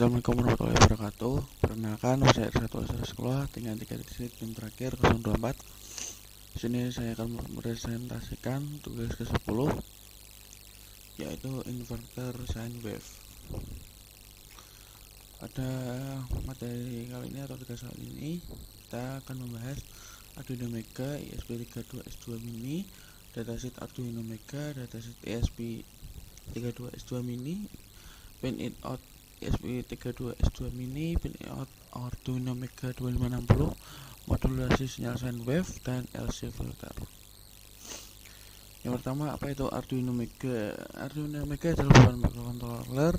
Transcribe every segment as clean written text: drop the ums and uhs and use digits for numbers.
Assalamualaikum warahmatullahi wabarakatuh. Perkenalkan, saya R1 Asra Sekolah dengan 3 titik tim terakhir 024. Di sini saya akan mempresentasikan tugas ke-10, yaitu inverter sine wave. Pada materi kali ini atau tugas kali ini kita akan membahas Arduino Mega ESP32S2 Mini, datasheet Arduino Mega, datasheet ESP32S2 Mini, pin in out ESP32S2 Mini, pin out Arduino Mega 2560, modulasi sinyal sine wave, dan LC filter. Yang pertama, apa itu Arduino Mega? Arduino Mega adalah bukan microcontroller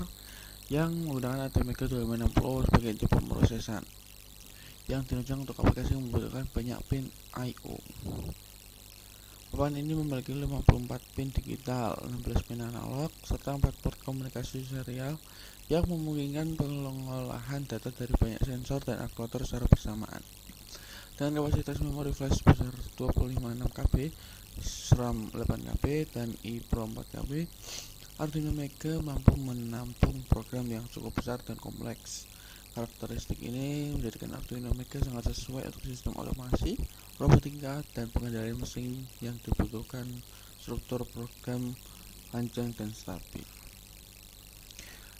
yang menggunakan ATmega 2560 sebagai inti pemrosesan yang dirancang untuk aplikasi yang membutuhkan banyak pin I/O. Papan ini memiliki 54 pin digital, 16 pin analog, serta 4 port komunikasi serial yang memungkinkan pengolahan data dari banyak sensor dan aktuator secara bersamaan. Dengan kapasitas memori flash sebesar 256 KB, RAM 8 KB, dan EEPROM 4 KB, Arduino Mega mampu menampung program yang cukup besar dan kompleks. Karakteristik ini menjadikan Arduino Mega sangat sesuai untuk sistem otomasi, robotika, dan pengendalian mesin yang dibutuhkan struktur program panjang dan stabil.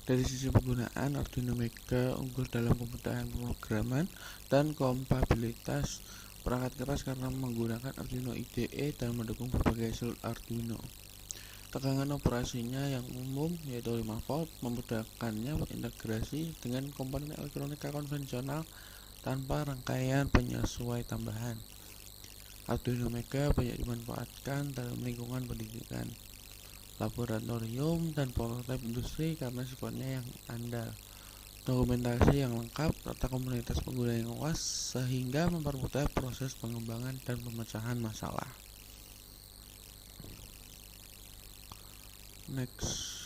Dari sisi penggunaan, Arduino Mega unggul dalam kemudahan pemrograman dan kompatibilitas perangkat keras karena menggunakan Arduino IDE dan mendukung berbagai sel Arduino. Tegangan operasinya yang umum yaitu 5 volt memudahkannya berintegrasi dengan komponen elektronika konvensional tanpa rangkaian penyesuai tambahan. Arduino Mega banyak dimanfaatkan dalam lingkungan pendidikan, laboratorium, dan prototipe industri karena sifatnya yang andal, dokumentasi yang lengkap, serta komunitas pengguna yang luas sehingga mempermudah proses pengembangan dan pemecahan masalah. Next,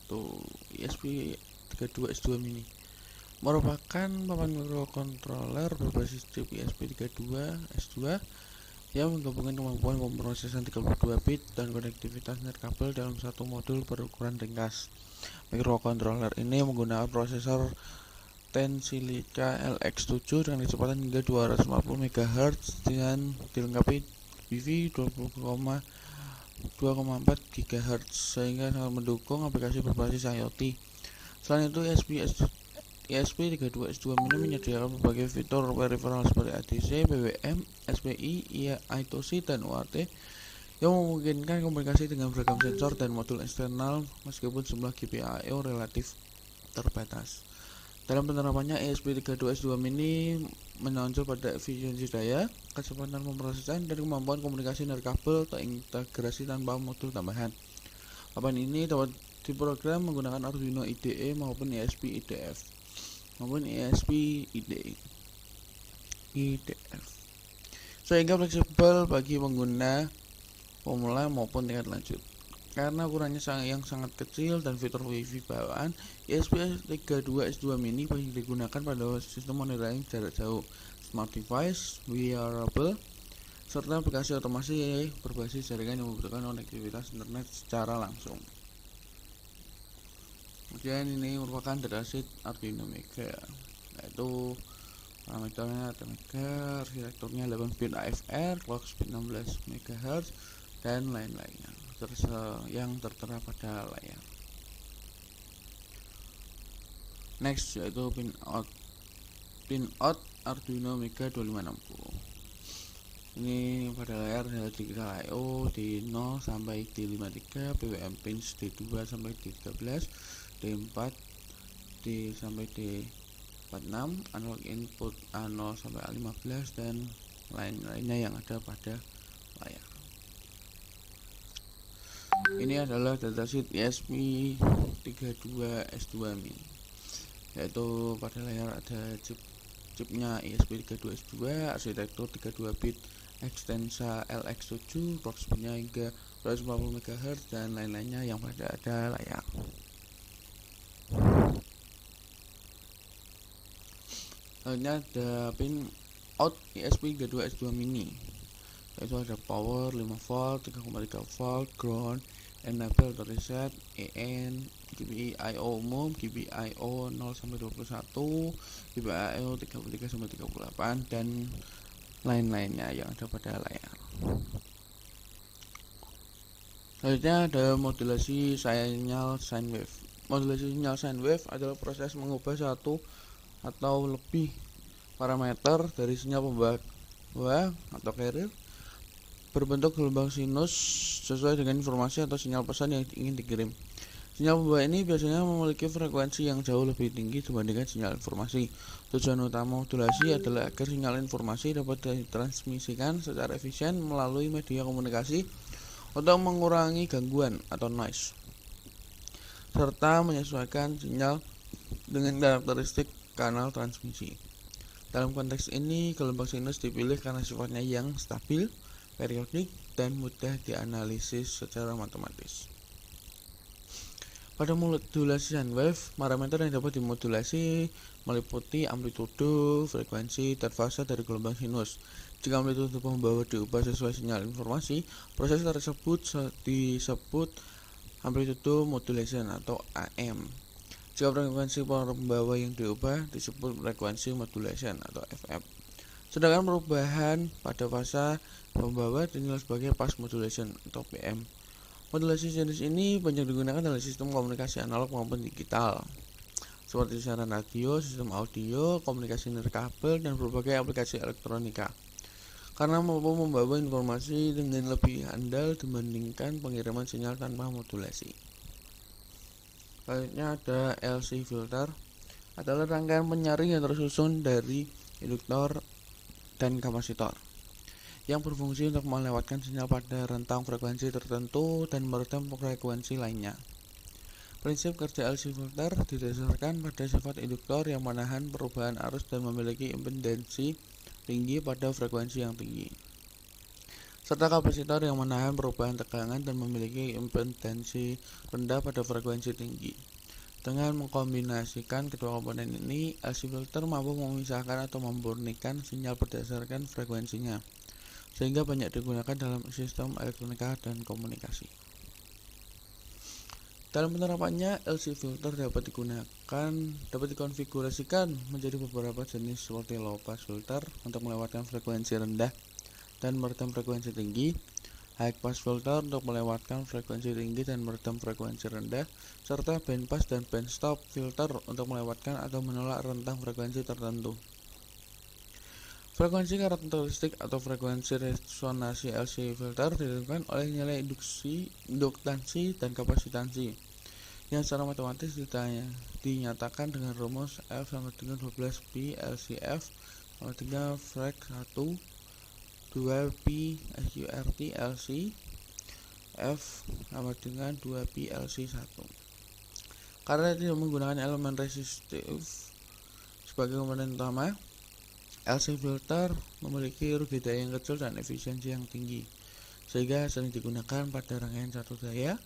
itu ESP32S2 Mini merupakan papan microcontroller berbasis chip ESP32S2 yang menggabungkan kemampuan pemrosesan 32 bit dan konektivitas nirkabel dalam satu modul berukuran ringkas. Microcontroller ini menggunakan prosesor Tensilica LX7 dengan kecepatan hingga 240 MHz dan dilengkapi WiFi 2,4 GHz sehingga sangat mendukung aplikasi berbasis IoT. Selain itu, ESP32S2 Mini menyediakan berbagai fitur peripheral seperti ADC, PWM, SPI, I2C, dan UART yang memungkinkan komunikasi dengan beragam sensor dan modul eksternal meskipun jumlah GPIO relatif terbatas. Dalam penerapannya, ESP32S2 Mini menonjol pada efisiensi daya, kecepatan pemrosesan, dan kemampuan komunikasi nirkabel terintegrasi tanpa modul tambahan. Papan ini dapat diprogram menggunakan Arduino IDE maupun ESP-IDF sehingga fleksibel bagi pengguna pemula maupun tingkat lanjut. Karena ukurannya yang sangat kecil dan fitur WiFi bawaan, ESP32S2 Mini banyak digunakan pada sistem monitoring jarak jauh, smart device, wearable, serta aplikasi otomasi berbasis jaringan yang membutuhkan konektivitas internet secara langsung. Kemudian ini merupakan datasheet Arduino Mega, yaitu parameternya ATmega, arsitekturnya 8 bit AFR, clock speed 16 MHz, dan lain-lainnya yang tertera pada layar. Next, yaitu pin out Arduino Mega 2560. Ini pada layar ada digital I/O di 0 sampai D53, PWM pins D2 sampai D13, D4 sampai D46, analog input A0 sampai A15, dan lain-lainnya yang ada pada layar. Ini adalah datasheet ESP32S2 Mini, yaitu pada layar ada chipnya ESP32S2, arsitektur 32 bit Extensa LX7, clock speednya hingga 240 MHz, dan lain-lainnya yang ada layar. Selanjutnya ada pin out ESP32S2 Mini, yaitu ada power 5 volt, 3,3 volt, ground, enable, reset, EN, GPIO umum, GPIO 0-21, GPIO 33-38, dan lain-lainnya yang ada pada layar. Selanjutnya ada modulasi sinyal sine wave. Modulasi sinyal sine wave adalah proses mengubah satu atau lebih parameter dari sinyal pembawa atau carrier berbentuk gelombang sinus sesuai dengan informasi atau sinyal pesan yang ingin dikirim. Sinyal pembawa ini biasanya memiliki frekuensi yang jauh lebih tinggi dibandingkan sinyal informasi. Tujuan utama modulasi adalah agar sinyal informasi dapat ditransmisikan secara efisien melalui media komunikasi untuk mengurangi gangguan atau noise, serta menyesuaikan sinyal dengan karakteristik kanal transmisi. Dalam konteks ini, gelombang sinus dipilih karena sifatnya yang stabil, periodik, dan mudah dianalisis secara matematis. Pada modulasi sine wave, parameter yang dapat dimodulasi meliputi amplitudo, frekuensi, dan fase dari gelombang sinus. Jika amplitudo pembawa diubah sesuai sinyal informasi, proses tersebut disebut amplitudo modulation atau AM. Jika frekuensi pembawa yang diubah disebut frekuensi modulation atau FM. Sedangkan perubahan pada fase pembawa dinilai sebagai phase modulation atau PM. Modulasi jenis ini banyak digunakan dalam sistem komunikasi analog maupun digital, seperti siaran radio, sistem audio, komunikasi nirkabel, dan berbagai aplikasi elektronika, karena mampu membawa informasi dengan lebih andal dibandingkan pengiriman sinyal tanpa modulasi. Selanjutnya ada LC filter, adalah rangkaian penyaring yang tersusun dari induktor dan kapasitor yang berfungsi untuk melewatkan sinyal pada rentang frekuensi tertentu dan meredam frekuensi lainnya. Prinsip kerja LC filter didasarkan pada sifat induktor yang menahan perubahan arus dan memiliki impedansi tinggi pada frekuensi yang tinggi, serta kapasitor yang menahan perubahan tegangan dan memiliki impedansi rendah pada frekuensi tinggi. Dengan mengkombinasikan kedua komponen ini, LC filter mampu memisahkan atau memurnikan sinyal berdasarkan frekuensinya, sehingga banyak digunakan dalam sistem elektronika dan komunikasi. Dalam penerapannya, LC filter dapat dikonfigurasikan menjadi beberapa jenis seperti low pass filter untuk melewatkan frekuensi rendah dan meredam frekuensi tinggi, high pass filter untuk melewatkan frekuensi tinggi dan meredam frekuensi rendah, serta band pass dan band stop filter untuk melewatkan atau menolak rentang frekuensi tertentu. Frekuensi karakteristik atau frekuensi resonansi LC filter ditentukan oleh nilai induktansi dan kapasitansi yang secara matematis dinyatakan dengan rumus F sama dengan 12pi LCF sama dengan frek 1 2pi SQRT LC F sama dengan 2pi LC 1. Karena tidak menggunakan elemen resistif sebagai komponen utama, LC filter memiliki rugi daya yang kecil dan efisiensi yang tinggi, sehingga sering digunakan pada rangkaian satu daya,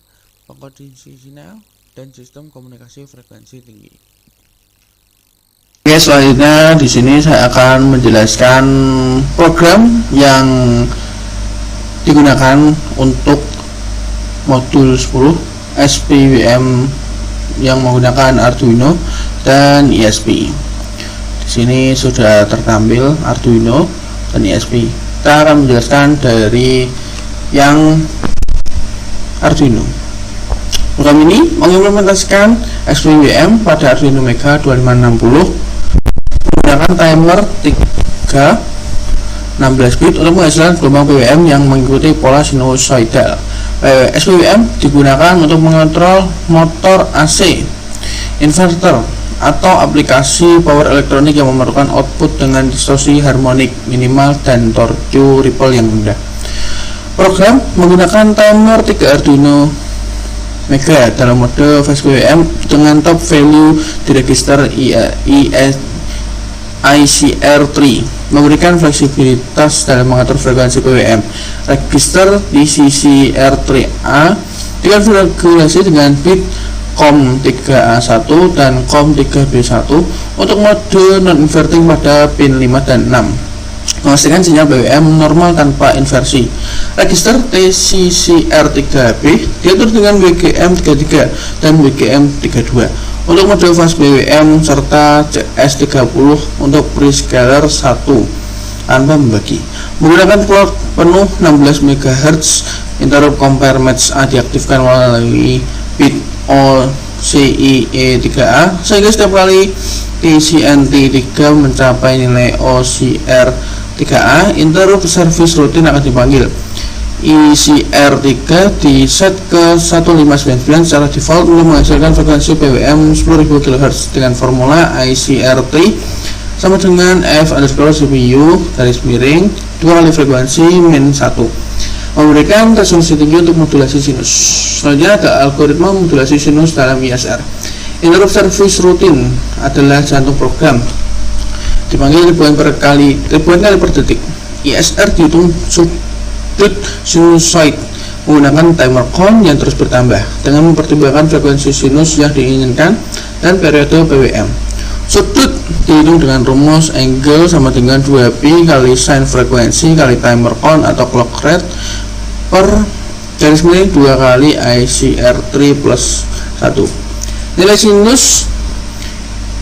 pengkondisi sinyal, dan sistem komunikasi frekuensi tinggi. Oke, selanjutnya di sini saya akan menjelaskan program yang digunakan untuk modul 10 SPWM yang menggunakan Arduino dan ESP. Di sini sudah tertampil Arduino dan ESP. Kita akan menjelaskan dari yang Arduino. Program ini mengimplementasikan SPWM pada Arduino Mega 2560 menggunakan timer 16 bit untuk menghasilkan gelombang PWM yang mengikuti pola sinusoidal. SPWM digunakan untuk mengontrol motor AC, inverter, atau aplikasi power elektronik yang memerlukan output dengan distorsi harmonik minimal dan torque ripple yang rendah. Program menggunakan timer 3 Arduino Mega dalam mode fast PWM dengan top value di register ICR3, memberikan fleksibilitas dalam mengatur frekuensi PWM. Register di sisi R3A dikonfigurasi dengan bit COM3A1 dan COM3B1 untuk mode non-inverting pada pin 5 dan 6. memastikan sinyal BWM normal tanpa inversi. Register TCCR3B diatur dengan WGM33 dan WGM32 untuk mode fast BWM serta CS30 untuk prescaler 1 tanpa membagi. Menggunakan clock penuh 16 MHz, interrupt compare match A diaktifkan melalui bit OCIE3A sehingga setiap kali TCNT3 mencapai nilai OCR3A, interrupt service routine akan dipanggil. ICR3 di set ke 1599 secara default untuk menghasilkan frekuensi BWM 10.000 kHz dengan formula ICR3 sama dengan F_CPU garis miring 2 kali frekuensi min 1, memberikan resolusi tinggi untuk modulasi sinus. Selanjutnya ada algoritma modulasi sinus dalam ISR. Interrupt service routine adalah jantung program, dipanggil ribuan kali per detik. ISR dihitung sudut sinusoid menggunakan timer count yang terus bertambah dengan mempertimbangkan frekuensi sinus yang diinginkan dan periode BWM. Sudut dihitung dengan rumus angle sama dengan 2pi kali sin frekuensi kali timer count atau clock rate per garis miring 2 kali ICR3 plus 1. Nilai sinus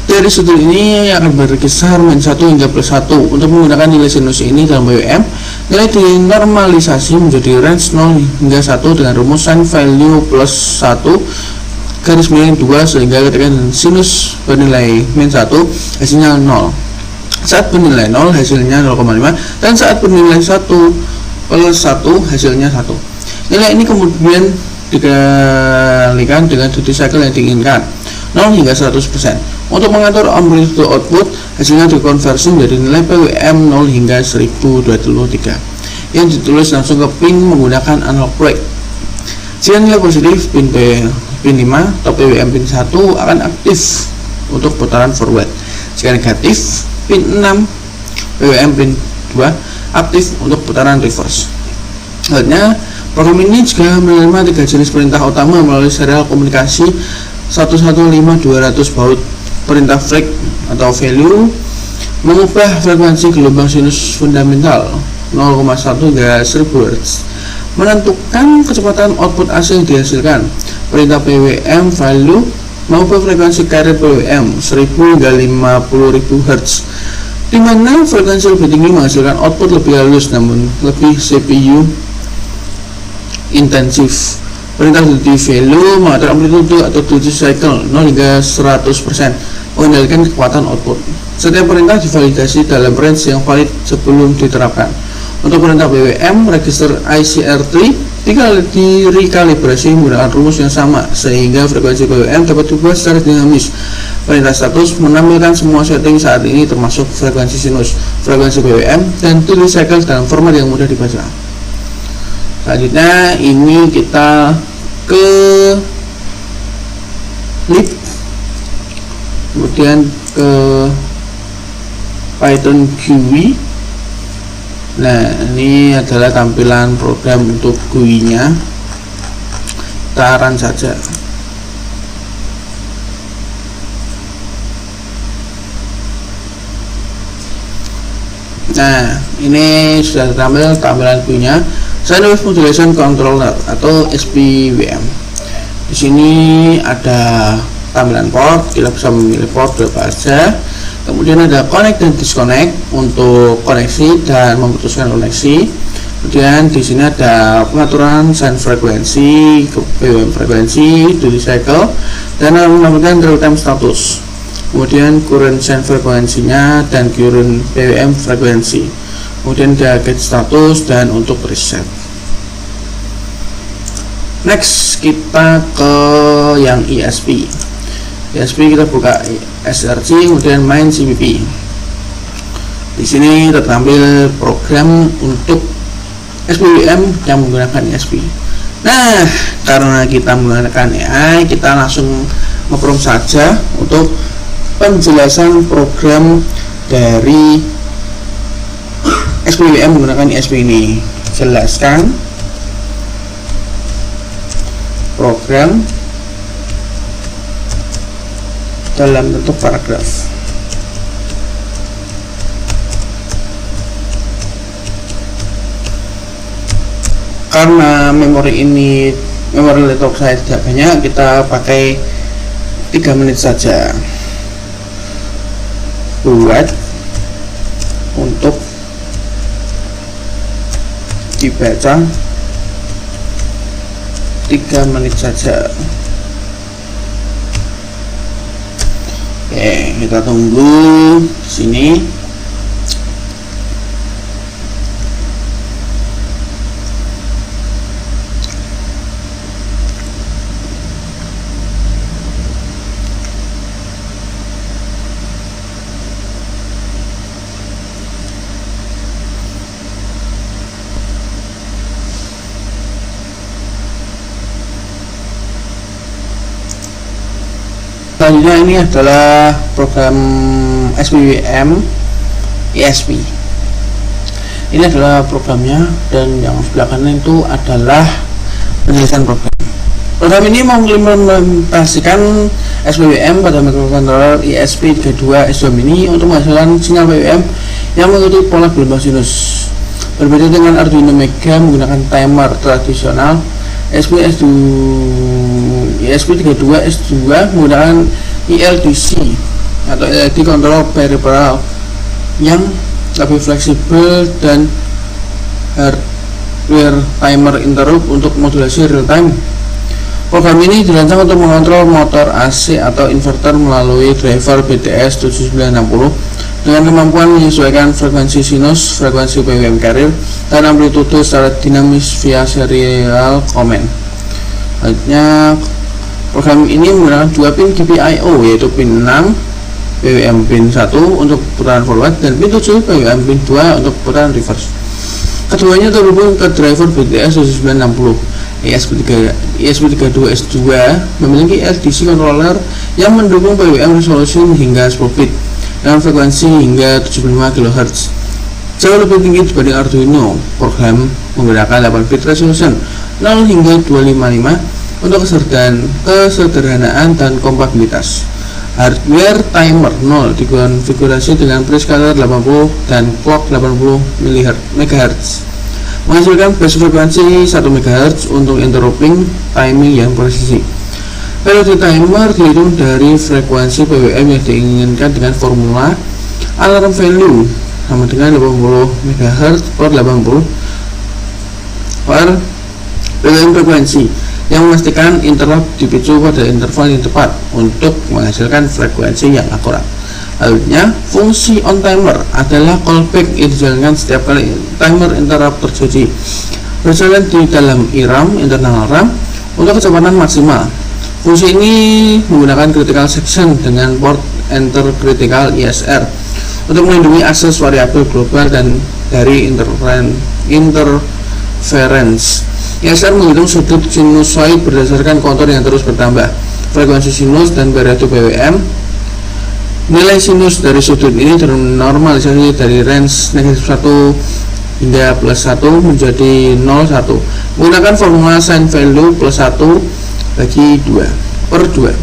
dari sudut ini akan berkisar min 1 hingga plus 1. Untuk menggunakan nilai sinus ini dalam BWM, nilai dinormalisasi menjadi range 0 hingga 1 dengan rumus sin value plus 1 garis miring 2 sehingga ketika sinus bernilai min 1 hasilnya 0, saat bernilai 0 hasilnya 0,5, dan saat bernilai 1 plus 1 hasilnya 1. Nilai ini kemudian dikalikan dengan duty cycle yang diinginkan 0 hingga 100%. Untuk mengatur amplitude output, hasilnya dikonversi menjadi nilai PWM 0 hingga 1023 yang ditulis langsung ke pin menggunakan analog break. Jika nilai positif, pin 5 atau PWM pin 1 akan aktif untuk putaran forward. Jika negatif, pin 6 PWM pin 2 aktif untuk putaran reverse. Selanjutnya, program ini juga menerima 3 jenis perintah utama melalui serial komunikasi 115200 baud. Perintah freq atau value mengubah frekuensi gelombang sinus fundamental 0,1 hingga 1000 Hz, menentukan kecepatan output AC yang dihasilkan. Perintah PWM value mengubah frekuensi carrier PWM 1000 hingga 50.000 Hz, di mana frekuensi lebih tinggi menghasilkan output lebih halus namun lebih CPU intensif. Perintah duty value mengatur amplitude atau duty cycle 0 hingga 100%, mengendalikan kekuatan output. Setiap perintah divalidasi dalam range yang valid sebelum diterapkan. Untuk perintah BWM, register ICR3 direkalibrasi menggunakan rumus yang sama sehingga frekuensi BWM dapat diubah secara dinamis. Perintah status menampilkan semua setting saat ini termasuk frekuensi sinus, frekuensi BWM, dan duty cycle dalam format yang mudah dibaca. Selanjutnya ini kita ke lib, kemudian ke Python GUI. Nah, ini adalah tampilan program untuk GUI-nya. Kita run saja. Nah, ini sudah tampil tampilan GUI-nya. Sine-Wave Modulation Controller atau SPWM. Di sini ada tampilan port, kita bisa memilih port berapa saja. Kemudian ada connect dan disconnect untuk koneksi dan memutuskan koneksi. Kemudian di sini ada pengaturan sine frekuensi, BWM frekuensi, duty cycle, dan menampilkan real time status. Kemudian current sine frekuensinya dan current BWM frekuensi. Kemudian ada get status dan untuk preset. Next kita ke yang ESP. ESP kita buka SRC, kemudian main CPP. Di sini tertampil program untuk SPWM yang menggunakan ESP. Nah, karena kita menggunakan AI, kita langsung nge-prompt saja untuk penjelasan program dari SPWM menggunakan ESP ini. Jelaskan program dalam bentuk paragraf. Karena memori laptop saya tidak banyak, kita pakai 3 menit saja buat untuk dibaca. 3 menit saja. Oke, kita tunggu di sini. Selanjutnya ini adalah program SPWM ESP. Ini adalah programnya, dan yang sebelah kanan itu adalah penjelasan program. Program ini mengimplementasikan SPWM pada microcontroller ESP32S2 mini untuk menghasilkan sinyal PWM yang mengikuti pola gelombang sinus. Berbeda dengan Arduino Mega menggunakan timer tradisional, ESP32S2 menggunakan ELDC atau LED Control Peripheral yang lebih fleksibel dan hardware timer interrupt untuk modulasi real time. Program ini dirancang untuk mengontrol motor AC atau inverter melalui driver BTS 7960 dengan kemampuan menyesuaikan frekuensi sinus, frekuensi PWM carrier, dan amplitude secara dinamis via serial command. Selanjutnya, program ini menggunakan 2 pin GPIO, yaitu pin 6 PWM pin 1 untuk putaran forward dan pin 7 PWM pin 2 untuk putaran reverse. Keduanya terhubung ke driver BTS 7960. ESP32S2 memiliki LDC controller yang mendukung PWM resolution hingga 10 bit dengan frekuensi hingga 75 kHz, jauh lebih tinggi dibanding Arduino. Program menggunakan 8 bit resolution 0 hingga 255 untuk kesederhanaan dan kompatibilitas. Hardware timer 0 dikonfigurasi dengan prescaler 80 dan clock 80 MHz, menghasilkan base frekuensi 1 MHz untuk interrupting timing yang presisi. Periode timer dihitung dari frekuensi PWM yang diinginkan dengan formula alarm value sama dengan 80 MHz per 80 per PWM frekuensi, yang memastikan interrupt dipicu pada interval yang tepat untuk menghasilkan frekuensi yang akurat. Selanjutnya, fungsi on timer adalah callback yang dijalankan setiap kali timer interrupt terjadi, berjalan di dalam IRAM internal RAM untuk kecepatan maksimal. Fungsi ini menggunakan critical section dengan port enter critical ISR untuk melindungi akses variabel global dan dari interference. ISR menghitung sudut sinusoid berdasarkan kontur yang terus bertambah, frekuensi sinus, dan periode PWM. Nilai sinus dari sudut ini ternormalisasi dari range -1 hingga +1 menjadi 0,1 menggunakan formula sin value +1 bagi 2/2.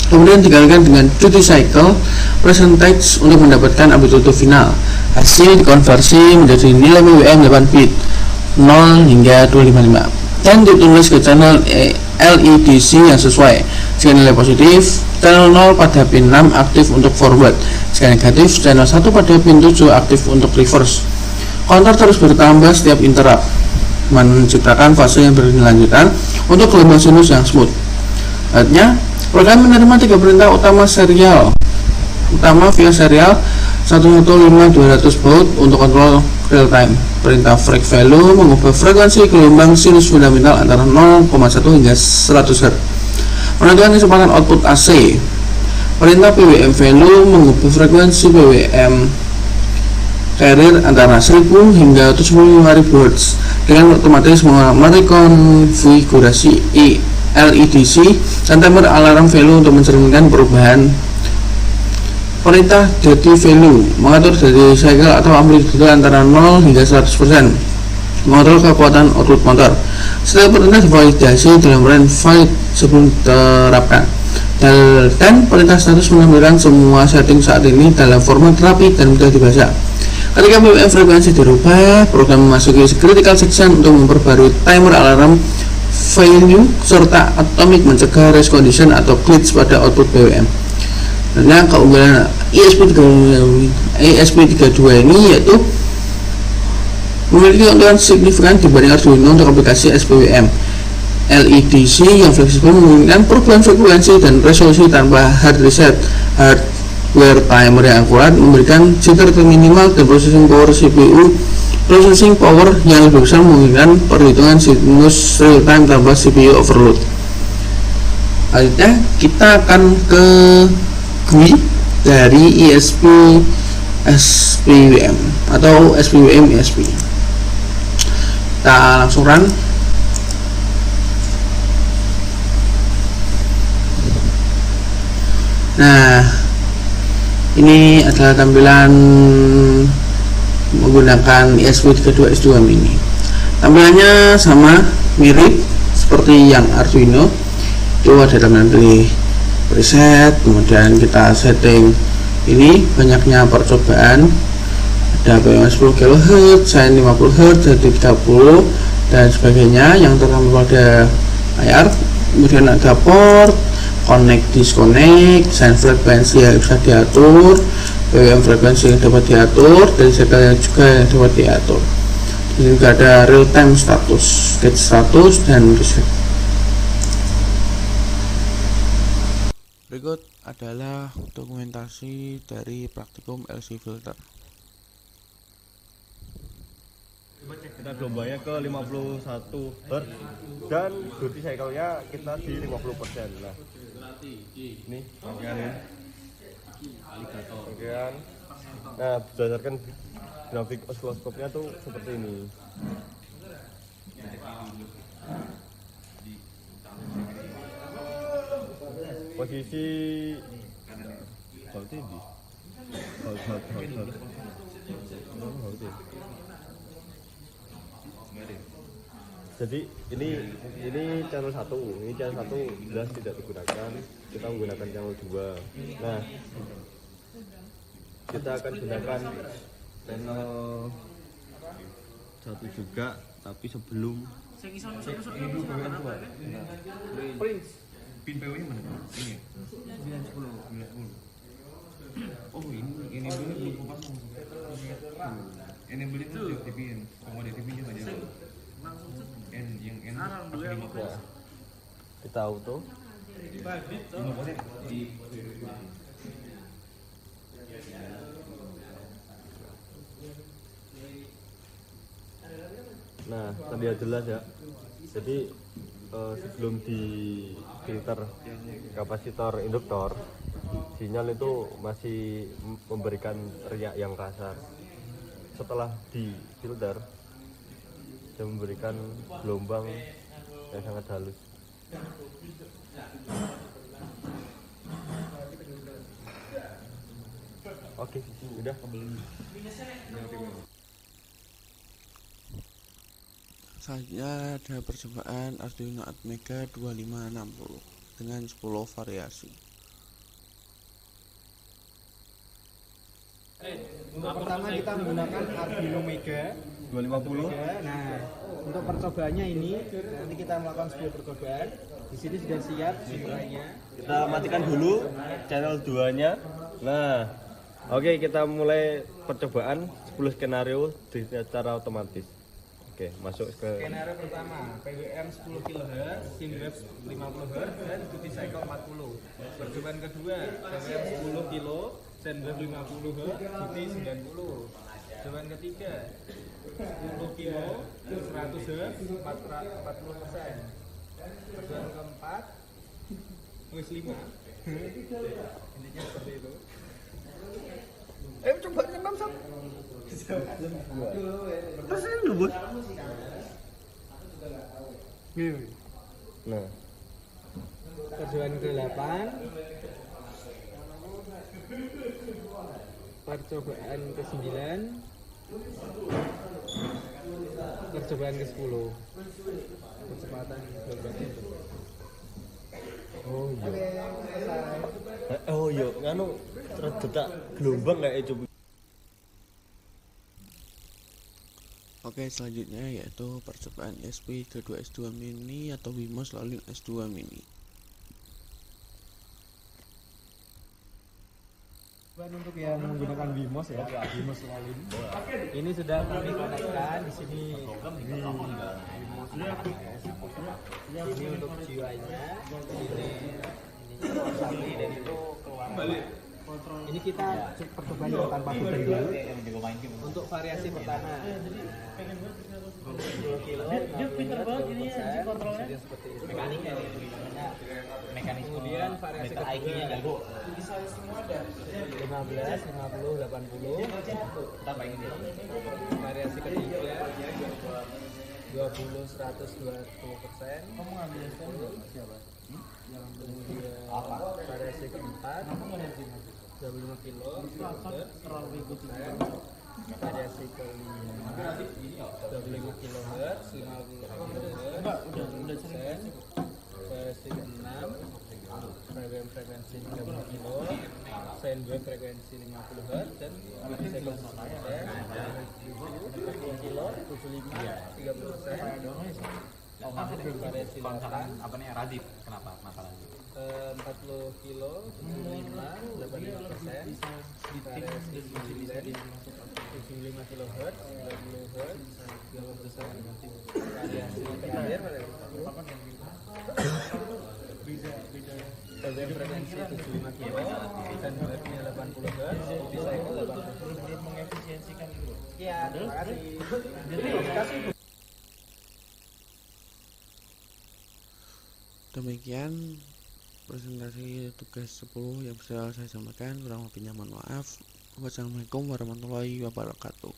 Kemudian dikalikan dengan duty cycle percentage untuk mendapatkan amplitude final. Hasil dikonversi menjadi nilai PWM 8 bit 0 hingga 255 dan ditulis ke channel LEDC yang sesuai. Jika nilai positif, channel 0 pada pin 6 aktif untuk forward. Jika negatif, channel 1 pada pin 7 aktif untuk reverse. Counter terus bertambah setiap interrupt, menciptakan fase yang berkelanjutan untuk gelombang sinus yang smooth. Artinya, program menerima 3 perintah utama via serial 115-200 baud untuk kontrol real time. Perintah frec value mengubah frekuensi gelombang sinus fundamental antara 0,1 hingga 100 Hz, menentukan kecepatan output AC. Perintah PWM value mengubah frekuensi PWM carrier antara 1000 hingga 75.000 Hz dengan otomatis merekonfigurasi LEDC dan timer alarm value untuk mencerminkan perubahan. Perintah duty value mengatur duty cycle atau amplitude antara 0 hingga 100%, mengontrol kekuatan output motor. Setiap perintah divalidasi dalam range valid sebelum diterapkan, dan perintah status menampilkan semua setting saat ini dalam format rapi dan mudah dibaca. Ketika BBM frekuensi dirubah, program memasuki critical section untuk memperbarui timer alarm value serta atomic mencegah race condition atau glitch pada output BBM. Nah, keunggulan ESP32 ini yaitu memiliki keunggulan signifikan dibanding Arduino untuk aplikasi SPWM. LEDC yang fleksibel memungkinkan perubahan frekuensi dan resolusi tanpa hard reset. Hardware timer yang akurat memberikan jitter terminimal dan processing power yang lebih besar memungkinkan perhitungan sinus real time tanpa CPU overload. Selanjutnya kita akan ke GUI dari ESP SPWM atau SPWM ESP. Kita langsung run. Nah, ini adalah tampilan menggunakan ESP32S2 mini. Tampilannya sama, mirip seperti yang Arduino. Itu ada tampilan pilih preset, kemudian kita setting ini banyaknya percobaan, ada BBM 10 kHz, sin 50 Hz, jadi 30 dan sebagainya yang tertampil pada layar. Kemudian ada port, connect, disconnect, sin frekuensi yang bisa diatur, BBM frekuensi yang dapat diatur, dan segala juga yang dapat diatur. Jadi juga ada real time status, get status, dan reset. Berikut adalah dokumentasi dari praktikum LC filter. Kita gelombangnya ke 51 Hz dan duty cycle-nya kita di 50%. Nah, ini rangkaian. Nah, berdasarkan grafik osiloskopnya tuh seperti ini. Posisi jadi ini channel 1, ini channel 1 jelas tidak digunakan, kita menggunakan channel 2. Nah, kita akan gunakan channel 1 juga, tapi sebelum pin PW nya mana? Ini 910. Oh, ini belum pasang. Ini beli tuh di TV-in. Kalau di TV-nya enggak ada. Yang kita auto. Nah, terlihat jelas ya. Jadi sebelum di filter kapasitor induktor, sinyal itu masih memberikan riak yang kasar. Setelah di filter, dia memberikan gelombang yang sangat halus. Oke, udah kembali. Selanjutnya ada percobaan Arduino Atmega 2560 dengan 10 variasi. Untuk pertama kita menggunakan Arduino Mega 250. Nah, untuk percobaannya ini nanti kita melakukan 10 percobaan. Di sini sudah siap semuanya. Kita matikan dulu channel 2-nya. Nah, oke, kita mulai percobaan 10 skenario secara otomatis. Oke, masuk ke Skenario pertama, PWM 10 kHz, SIMWave 50 Hz, dan duty cycle 40. Percobaan kedua, PWM 10 kg, SIMWave 50 Hz, duty 90. Percobaan ketiga, 10 kg, 100 Hz, 40%. Percobaan keempat, wis 5. Intinya seperti itu. coba ke 6 sob. Terus ini dulu, Bos. Nah, Percobaan ke-8, percobaan ke-9, percobaan ke-10. Kecepatan berarti. oh iya, nganu terus detak gelombang kayak coba. Oke, selanjutnya yaitu percobaan ESP K2 S2 Mini atau Wemos Lolin S2 Mini. Untuk yang menggunakan Wemos ya, Wemos Lolin. Ini sudah kami konekkan di sini. Ini untuk GUI-nya, ini dan itu keluar. Ini kita percobaan tanpa beban dulu. Untuk variasi pertama, 10 kilo, dia pinter banget ini kontrolnya. Seperti itu. Mekaniknya nih. Mekanik. Kemudian variasi IQ-nya jago. 15, 50, 80. Tambah ini. Variasi ketiga 20, 100, 20%. Kamu ngambil siapa? Kemudian variasi keempat 25 kilo, 10%. Variasi kelima 25 kHz, 50 kHz, 10%. Variasi keenam frekuensi 30 kilo, sine wave frekuensi 50 Hz dan cycle 10 kilo, 75, 30%. Variasi 8 apa nih Radit? Kenapa Radit? 40 kilo, 75, 85%. Variasi 75 kilo Hz, 90 Hz, 30%. Variasi terakhir frekuensi 75 kilo dan wave-nya 80 Hz, duty cycle 80. Mengefisiensikan itu. Iya, terima kasih. Demikian presentasi tugas 10 yang bisa saya sampaikan. Kurang lebihnya mohon maaf. Wassalamualaikum warahmatullahi wabarakatuh.